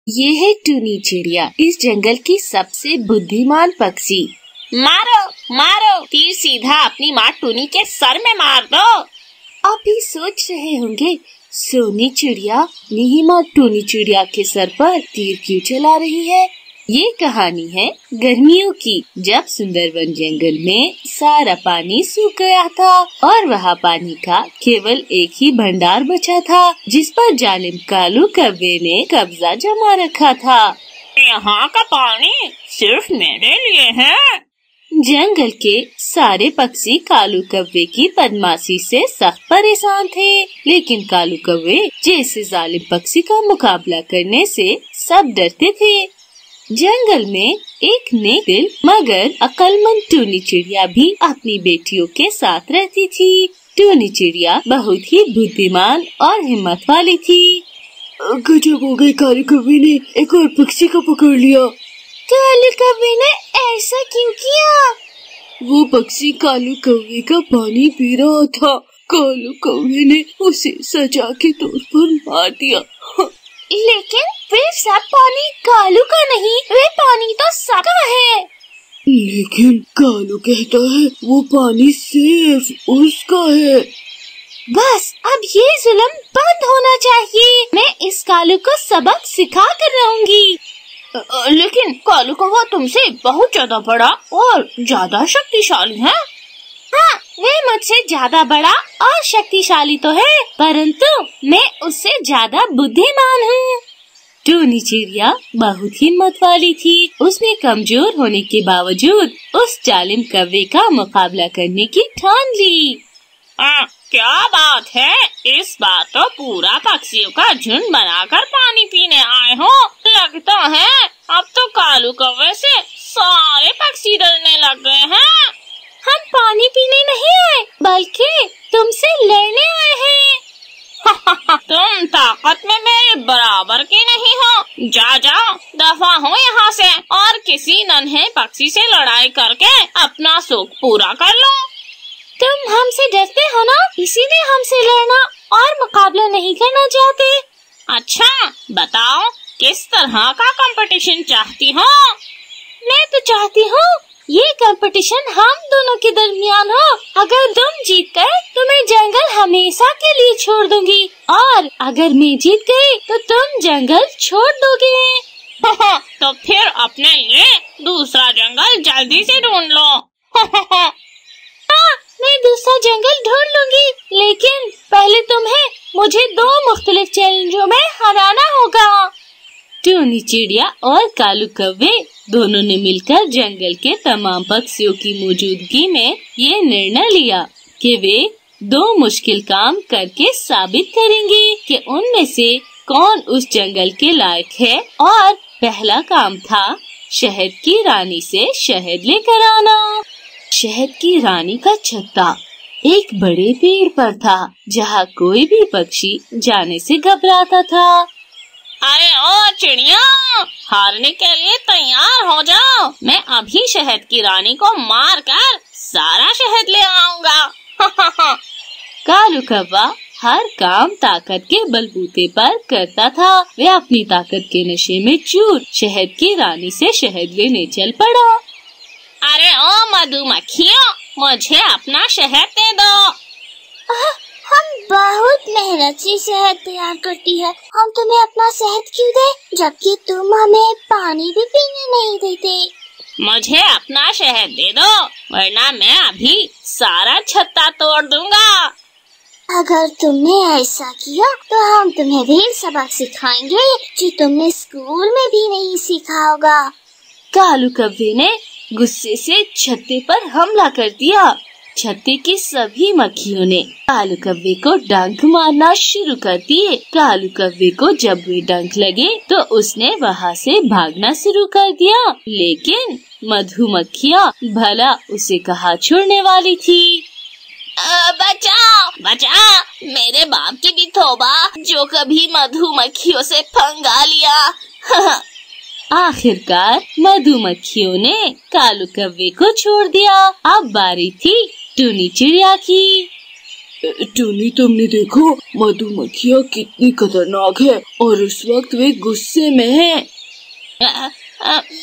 ये है टूनी चिड़िया, इस जंगल की सबसे बुद्धिमान पक्षी। मारो मारो, तीर सीधा अपनी माँ टूनी के सर में मार दो। आप भी सोच रहे होंगे, सोनी चिड़िया अपनी माँ टूनी चिड़िया के सर पर तीर क्यों चला रही है। ये कहानी है गर्मियों की, जब सुंदरवन जंगल में सारा पानी सूख गया था और वहाँ पानी का केवल एक ही भंडार बचा था, जिस पर जालिम कालू कव्वे ने कब्जा जमा रखा था। यहाँ का पानी सिर्फ मेरे लिए है। जंगल के सारे पक्षी कालू कव्वे की बदमाशी से सख्त परेशान थे, लेकिन कालू कव्वे जैसे जालिम पक्षी का मुकाबला करने से सब डरते थे। जंगल में एक नेक दिल मगर अक्लमंद टूनी चिड़िया भी अपनी बेटियों के साथ रहती थी। टूनी चिड़िया बहुत ही बुद्धिमान और हिम्मत वाली थी। गजब हो गई, कालू कव्वे ने एक और पक्षी को पकड़ लिया। कालू कव्वे ने ऐसा क्यों किया? वो पक्षी कालू कव्वे का पानी पी रहा था। कालू कव्वे ने उसे सजा के तौर पर मार दिया। लेकिन फिर सब पानी कालू का नहीं, वे पानी तो सबका है। लेकिन कालू कहता है वो पानी सिर्फ उसका है। बस अब ये जुल्म बंद होना चाहिए। मैं इस कालू को सबक सिखा कर रहूंगी। लेकिन कालू कौवा तुमसे बहुत ज्यादा बड़ा और ज्यादा शक्तिशाली है। हाँ, वे मुझसे ज्यादा बड़ा और शक्तिशाली तो है, परंतु मैं उससे ज्यादा बुद्धिमान हूँ। टूनी चिड़िया बहुत हिम्मत वाली थी। उसने कमजोर होने के बावजूद उस जालिम कव्वे का मुकाबला करने की ठान ली। क्या बात है, इस बार तो पूरा पक्षियों का झुंड बनाकर पानी पीने आए हो। लगता है अब तो कालू कव्वे से सारे पक्षी डरने लग गए हैं। हम पानी पीने नहीं आए, बल्कि तुमसे लड़ने आए हैं। तुम ताकत में मेरे बराबर की नहीं हो। जाओ, दफा हो यहाँ से और किसी नन्हे पक्षी से लड़ाई करके अपना शौक पूरा कर लो। तुम हमसे डरते हो ना, इसीलिए हमसे लड़ना और मुकाबला नहीं करना चाहते। अच्छा बताओ, किस तरह का कंपटीशन चाहती हो? मैं तो चाहती हूँ ये कंपटीशन हम दोनों के दरमियान हो। अगर तुम जीत गए तो मैं जंगल हमेशा के लिए छोड़ दूंगी, और अगर मैं जीत गई तो तुम जंगल छोड़ दोगे। तो फिर अपने लिए दूसरा जंगल जल्दी से ढूंढ लो। हाँ, मैं दूसरा जंगल ढूंढ लूंगी, लेकिन पहले तुम्हें मुझे 2 मुख्तलिफ चैलेंजों में हराना होगा। टूनी चिड़िया और कालू कव्वे दोनों ने मिलकर जंगल के तमाम पक्षियों की मौजूदगी में ये निर्णय लिया कि वे 2 मुश्किल काम करके साबित करेंगे कि उनमें से कौन उस जंगल के लायक है। और पहला काम था शहद की रानी से शहद लेकर आना। शहद की रानी का छत्ता एक बड़े पेड़ पर था, जहाँ कोई भी पक्षी जाने से घबराता था। अरे ओ चिड़िया, हारने के लिए तैयार हो जाओ। मैं अभी शहद की रानी को मार कर सारा शहद ले आऊंगा। कालू कव्वा हर काम ताकत के बलबूते पर करता था। वे अपनी ताकत के नशे में चूर शहद की रानी से शहद लेने चल पड़ा। अरे ओ मधुमक्खियों, मुझे अपना शहद दे दो। हम बहुत मेहनत से शहद तैयार करती है। हम तुम्हें अपना शहद क्यों दे, जबकि तुम हमें पानी भी पीने नहीं देते। मुझे अपना शहद दे दो, वरना मैं अभी सारा छत्ता तोड़ दूंगा। अगर तुमने ऐसा किया तो हम तुम्हें भी सबक सिखाएंगे जो तुमने स्कूल में भी नहीं सीखा होगा। कालू कव्वे ने गुस्से से छत्ते पर हमला कर दिया। छत्ते की सभी मक्खियों ने कालू कव्वे को डंक मारना शुरू कर दिए। कालू कव्वे को जब वे डंक लगे तो उसने वहाँ से भागना शुरू कर दिया, लेकिन मधुमक्खियाँ भला उसे कहाँ छोड़ने वाली थी। बचाओ बचाओ, मेरे बाप की भी तौबा जो कभी मधुमक्खियों से पंगा लिया। आखिरकार मधुमक्खियों ने कालू कव्वे को छोड़ दिया। अब बारी थी टूनी चिड़िया की। टूनी, तुमने देखो मधुमक्खियाँ कितनी खतरनाक है और उस वक्त वे गुस्से में है।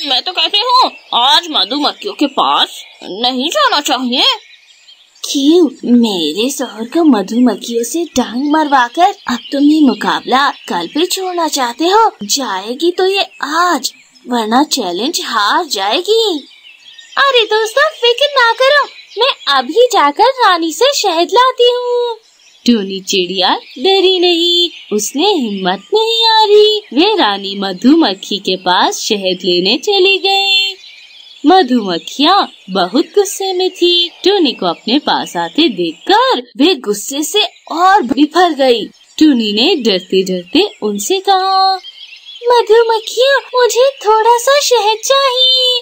मैं तो कहती हूँ आज मधुमक्खियों के पास नहीं जाना चाहिए। क्यों? मेरे शोहर को मधुमक्खियों से डांग मरवाकर अब तुम ये मुकाबला कल पे छोड़ना चाहते हो? जाएगी तो ये आज, वरना चैलेंज हार जाएगी। अरे दोस्तों, फिक्र ना करो, मैं अभी जाकर रानी से शहद लाती हूँ। टूनी चिड़िया डरी नहीं, उसने हिम्मत नहीं हारी। वे रानी मधुमक्खी के पास शहद लेने चली गई। मधुमक्खियाँ बहुत गुस्से में थी। टूनी को अपने पास आते देखकर वे गुस्से से और बिफर गई। टूनी ने डरते डरते उनसे कहा, मधुमक्खियाँ, मुझे थोड़ा सा शहद चाहिए।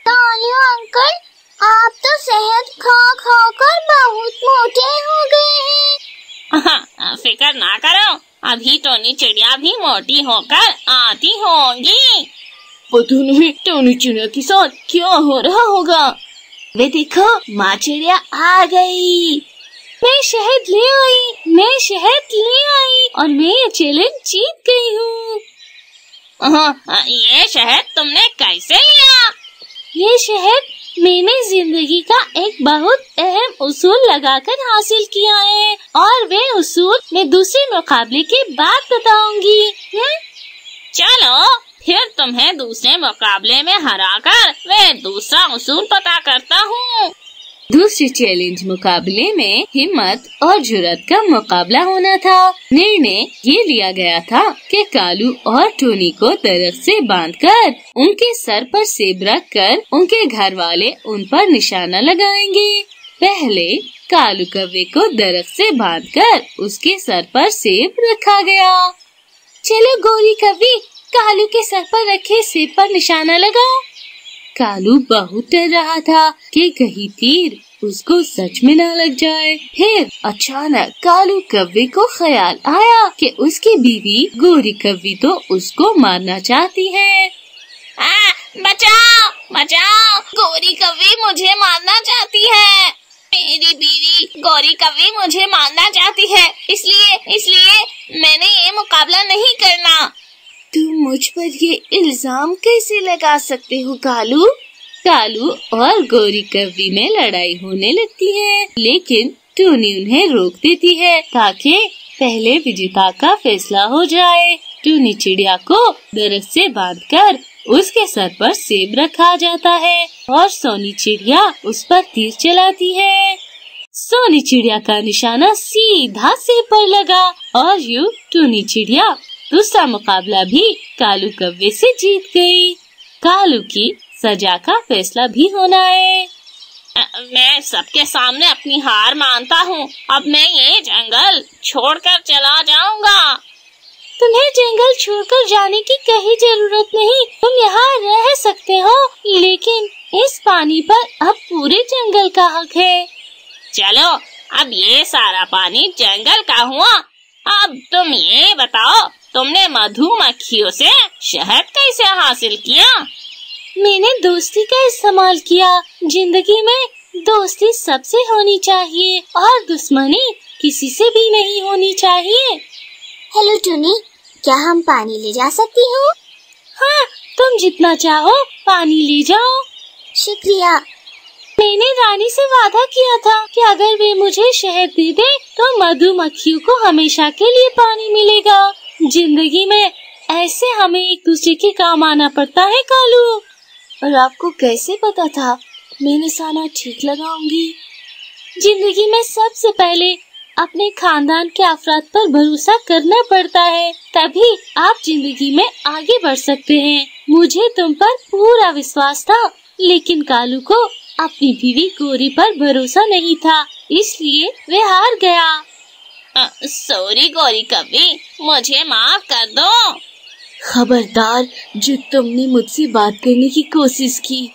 कालू अंकल, आप तो शहद खा खा कर बहुत मोटे हो गए हैं। फिक्र ना करो, अभी टूनी चिड़िया भी मोटी होकर आती होंगी। पता नहीं टूनी चिड़िया के साथ क्या हो रहा होगा। वे देखो, माँ चिड़िया आ गई। मैं शहद ले आई और मैं ये चैलेंज जीत गई हूँ। ये शहद तुमने कैसे लिया? ये शहद मैंने जिंदगी का एक बहुत अहम उसूल लगाकर हासिल किया है और वे उसूल मैं दूसरे मुकाबले के बाद बताऊंगी। चलो फिर तुम्हें दूसरे मुकाबले में हराकर वे दूसरा उसूल पता करता हूँ। दूसरे चैलेंज मुकाबले में हिम्मत और जुर्रत का मुकाबला होना था। निर्णय ये लिया गया था कि कालू और टूनी को दरख्त से बांधकर उनके सर पर सेब रख कर उनके घर वाले उन पर निशाना लगाएंगे। पहले कालू कौवे को दरख्त से बांधकर उसके सर पर सेब रखा गया। चलो गोरी कौवी, कालू के सर पर रखे सेब पर निशाना लगाओ। कालू बहुत डर रहा था कि कहीं तीर उसको सच में न लग जाए। फिर अचानक कालू कौवे को ख्याल आया कि उसकी बीवी गोरी कौवी तो उसको मारना चाहती है। बचाओ बचाओ, गोरी कौवी मुझे मारना चाहती है। मेरी बीवी गोरी कौवी मुझे मारना चाहती है, इसलिए मैंने ये मुकाबला नहीं करना। तुम मुझ पर ये इल्जाम कैसे लगा सकते हो कालू? कालू और गोरी कौवी में लड़ाई होने लगती है, लेकिन टूनी उन्हें रोक देती है ताकि पहले विजेता का फैसला हो जाए। टूनी चिड़िया को दरख्त से बांधकर उसके सर पर सेब रखा जाता है और सोनी चिड़िया उस पर तीर चलाती है। सोनी चिड़िया का निशाना सीधा सेब पर लगा और यूं टूनी चिड़िया दूसरा मुकाबला भी कालू कौवे से जीत गई। कालू की सजा का फैसला भी होना है। मैं सबके सामने अपनी हार मानता हूँ। अब मैं ये जंगल छोड़कर चला जाऊंगा। तुम्हें जंगल छोड़कर जाने की कहीं जरूरत नहीं, तुम यहाँ रह सकते हो, लेकिन इस पानी पर अब पूरे जंगल का हक है। चलो, अब ये सारा पानी जंगल का हुआ। अब तुम ये बताओ, तुमने मधुमक्खियों से शहद कैसे हासिल किया? मैंने दोस्ती का इस्तेमाल किया। जिंदगी में दोस्ती सबसे होनी चाहिए और दुश्मनी किसी से भी नहीं होनी चाहिए। हेलो टूनी, क्या हम पानी ले जा सकती हूँ? हाँ, तुम जितना चाहो पानी ले जाओ। शुक्रिया। मैंने रानी से वादा किया था कि अगर वे मुझे शहद दे दे तो मधुमक्खियों को हमेशा के लिए पानी मिलेगा। जिंदगी में ऐसे हमें एक दूसरे के काम आना पड़ता है कालू। और आपको कैसे पता था मैं निशाना ठीक लगाऊंगी? जिंदगी में सबसे पहले अपने खानदान के अफराद पर भरोसा करना पड़ता है, तभी आप जिंदगी में आगे बढ़ सकते हैं। मुझे तुम पर पूरा विश्वास था, लेकिन कालू को अपनी बीवी गोरी पर भरोसा नहीं था, इसलिए वे हार गया। सॉरी गोरी कौवी, मुझे माफ कर दो। खबरदार, जो तुमने मुझसे बात करने की कोशिश की।